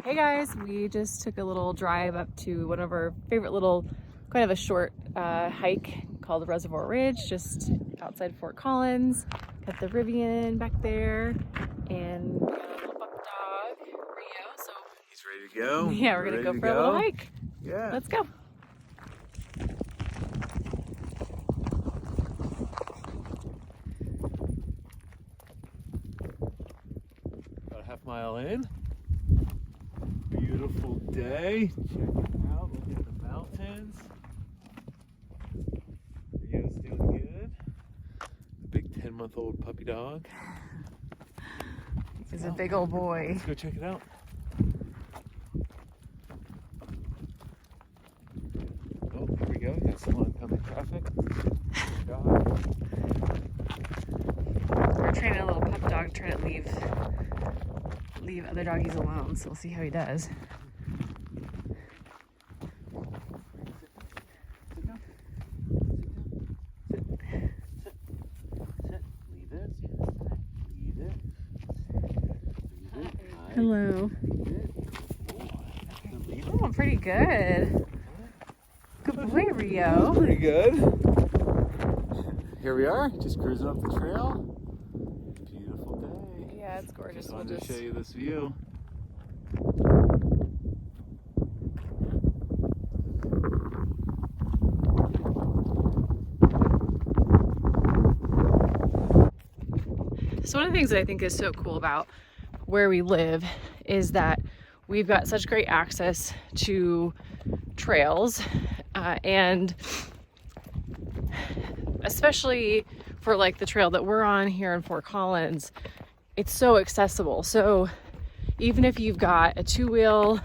Hey guys, we just took a little drive up to one of our favorite little, kind of a short hike called Reservoir Ridge, just outside Fort Collins. Got the Rivian back there, and we got a little buck dog, Rio, so he's ready to go. Yeah, we're gonna go for a little hike. Yeah. Let's go. About a half mile in. Beautiful day. Check it out. Look at the mountains. Rio's doing good. The big 10-month-old puppy dog. He's a big old boy. Let's go check it out. Oh, here we go. Got some oncoming traffic. We're training a little pup dog, trying to leave other doggies alone, so we'll see how he does. Hello. Oh, pretty good. Good boy, Rio. Pretty good. Here we are, just cruising up the trail. Beautiful day. Yeah, it's gorgeous. Just wanted to show you this view. So one of the things that I think is so cool about where we live is that we've got such great access to trails, and especially for like the trail that we're on here in Fort Collins, it's so accessible. So even if you've got a two-wheel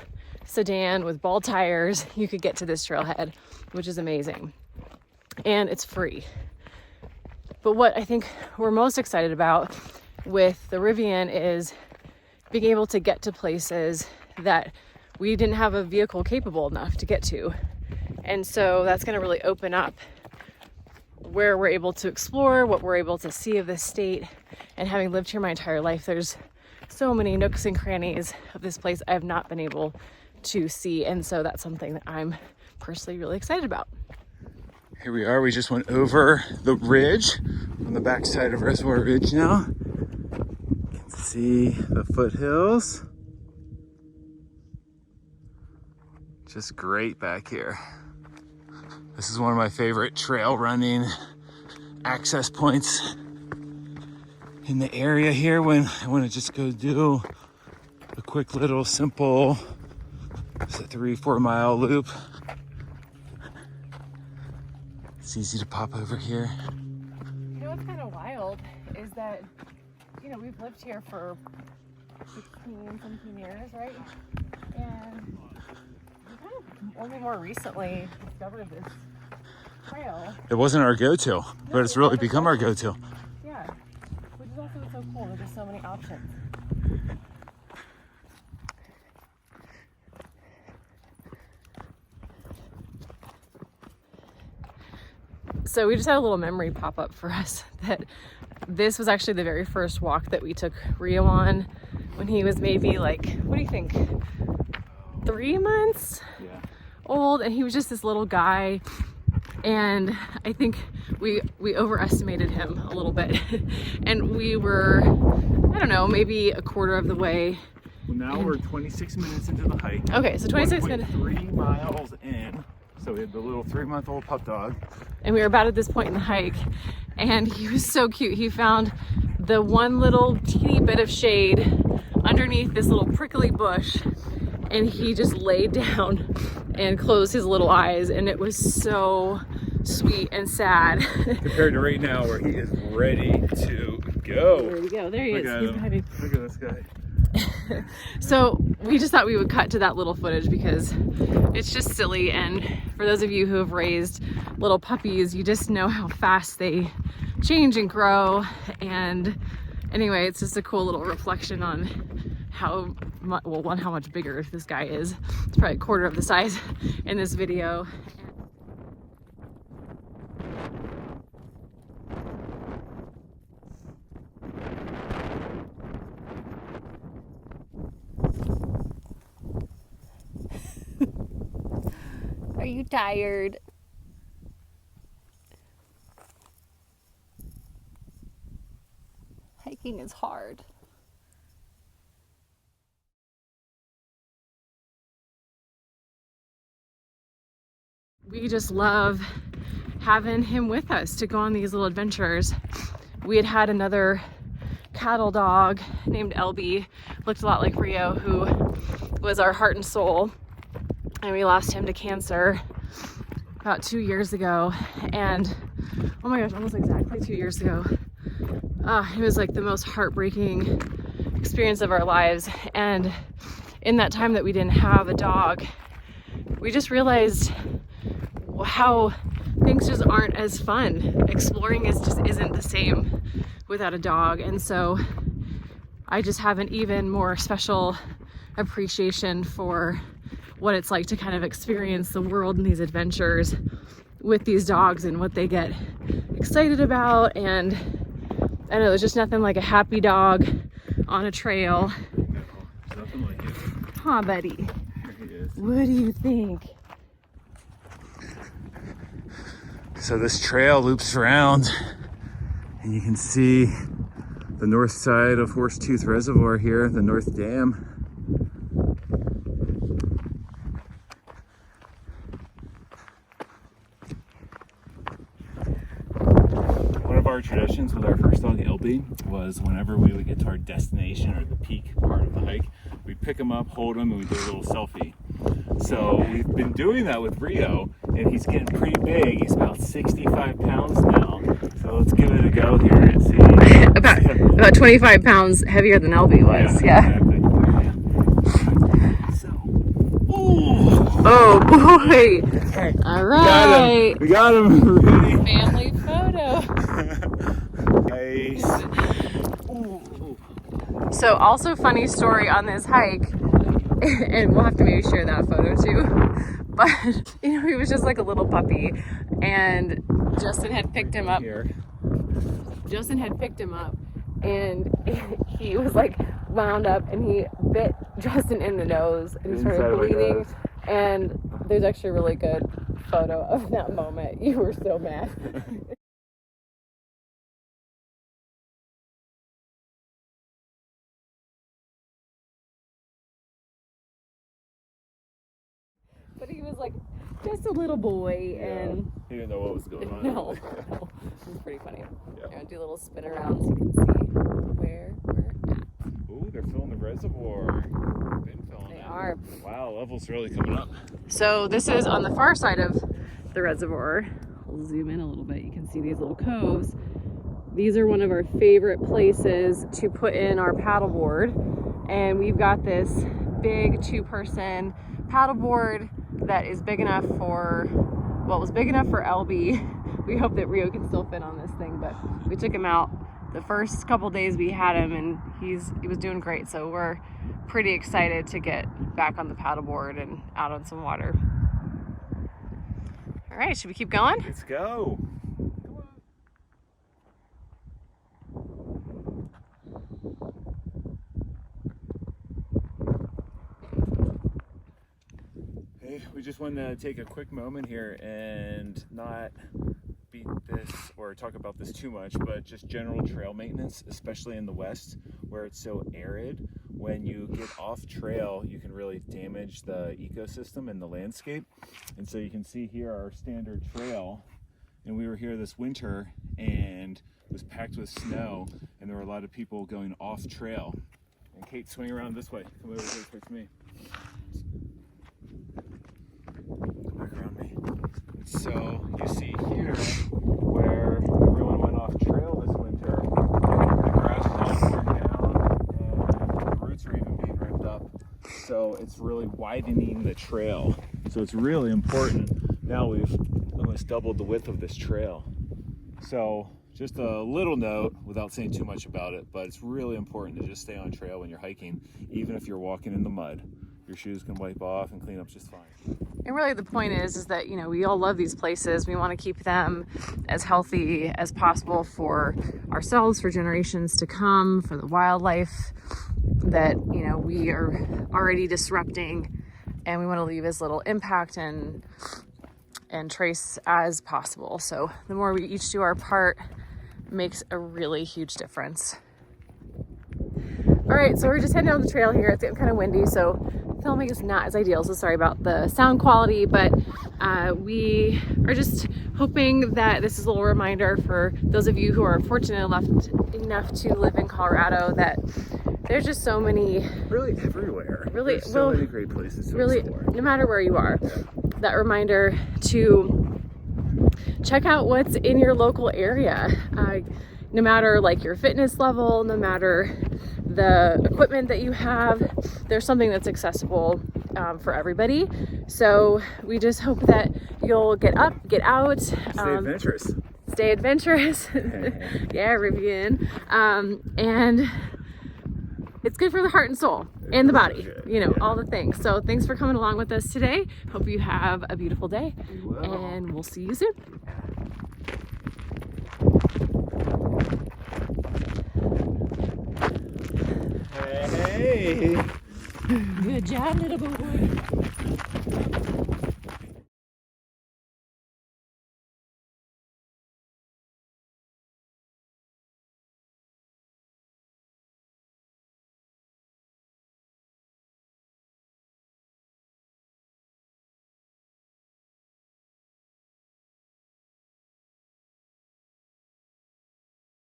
sedan with ball tires, you could get to this trailhead, which is amazing. And it's free. But what I think we're most excited about with the Rivian is being able to get to places that we didn't have a vehicle capable enough to get to. And so that's going to really open up where we're able to explore, what we're able to see of this state. And having lived here my entire life, there's so many nooks and crannies of this place I have not been able to see. And so that's something that I'm personally really excited about. Here we are, we just went over the ridge on the backside of Reservoir Ridge now. You can see the foothills. Just great back here. This is one of my favorite trail running access points in the area here when I want to just go do a quick little simple 3-4 mile loop. It's easy to pop over here. You know what's kind of wild is that, you know, we've lived here for 16, 17 years, right? And we kind of only more recently discovered this trail. It wasn't our go-to, but it's really become our go-to. Yeah, which is also so cool. There's just so many options. So we just had a little memory pop up for us that this was actually the very first walk that we took Rio on when he was maybe like, what do you think, 3 months old, and he was just this little guy. And I think we overestimated him a little bit. And we were, I don't know, maybe a quarter of the way. Well, now we're 26 minutes into the hike. Okay, so 26 minutes. 3 miles in. So we had the little 3-month-old pup dog. And we were about at this point in the hike, and he was so cute. He found the one little teeny bit of shade underneath this little prickly bush, and he just laid down and closed his little eyes, and it was so sweet and sad. Compared to right now where he is ready to go. There you go. There he is. He's behind me. Look at this guy. So we just thought we would cut to that little footage because it's just silly, and for those of you who have raised little puppies, you just know how fast they change and grow. And anyway, it's just a cool little reflection on how much, well, one, how much bigger this guy is. It's probably a quarter of the size in this video. Are you tired? Hiking is hard. We just love having him with us to go on these little adventures. We had another cattle dog named LB, looked a lot like Rio, who was our heart and soul, and we lost him to cancer about 2 years ago. And oh my gosh, almost exactly 2 years ago. It was like the most heartbreaking experience of our lives. And in that time that we didn't have a dog, we just realized how things just aren't as fun. Exploring just isn't the same without a dog. And so I just have an even more special appreciation for what it's like to kind of experience the world and these adventures with these dogs and what they get excited about. And I know there's just nothing like a happy dog on a trail. No, nothing like it. Huh, buddy? Here he is. What do you think? So this trail loops around, and you can see the north side of Horsetooth Reservoir here, the North Dam. One of our traditions with our first dog, LB, was whenever we would get to our destination or the peak part of the hike, we'd pick him up, hold him, and we'd do a little selfie. So we've been doing that with Rio, and he's getting pretty big. He's about 65 pounds now. So let's give it a go here and see. About 25 pounds heavier than LB was. Yeah. Exactly. So, Oh boy! okay. All right. We got him. Ready? Family photo. Nice. So also funny story on this hike, and we'll have to maybe share that photo too. But you know, he was just like a little puppy, and Justin had picked him up. And he was like wound up, and he bit Justin in the nose, and he started bleeding. And there's actually a really good photo of that moment. You were so mad. But he was like just a little boy, and he didn't know what was going on. no, it was pretty funny. Yeah. I'm gonna do a little spin around so you can see where we're at. Ooh, they're filling the reservoir. Been filling They it. are. Wow, level's really coming up. So this is on the far side of the reservoir. We'll zoom in a little bit. You can see these little coves. These are one of our favorite places to put in our paddleboard, and we've got this big 2-person paddleboard that is big enough for, well, it was big enough for LB. We hope that Rio can still fit on this thing, but we took him out the first couple days we had him, and he was doing great. So we're pretty excited to get back on the paddleboard and out on some water. All right, should we keep going? Let's go. We just want to take a quick moment here and not beat this or talk about this too much, but just general trail maintenance, especially in the West where it's so arid. When you get off trail, you can really damage the ecosystem and the landscape. And so you can see here our standard trail, and we were here this winter and it was packed with snow, and there were a lot of people going off trail. And Kate, swing around this way. Come over here towards me. Come back around me. So you see here where everyone went off trail this winter, the grass is all torn down and the roots are even being ripped up. So it's really widening the trail. So it's really important. Now we've almost doubled the width of this trail. So just a little note without saying too much about it, but it's really important to just stay on trail when you're hiking, even if you're walking in the mud. Your shoes can wipe off and clean up just fine. And really the point is that, you know, we all love these places. We want to keep them as healthy as possible for ourselves, for generations to come, for the wildlife that, you know, we are already disrupting, and we want to leave as little impact and and trace as possible. So the more we each do our part makes a really huge difference. All right, so we're just heading down the trail here. It's getting kind of windy, so filming is not as ideal, so sorry about the sound quality, but we are just hoping that this is a little reminder for those of you who are fortunate enough to live in Colorado, that there's just so many, really everywhere. Really, there's so many great places to really explore. No matter where you are, that reminder to check out what's in your local area. No matter like your fitness level, no matter the equipment that you have, there's something that's accessible for everybody. So we just hope that you'll get up, get out, stay adventurous. Yeah, Rivian. And it's good for the heart and soul and the body, you know, all the things. So thanks for coming along with us today. Hope you have a beautiful day, and we'll see you soon. Hey. Good job, little boy.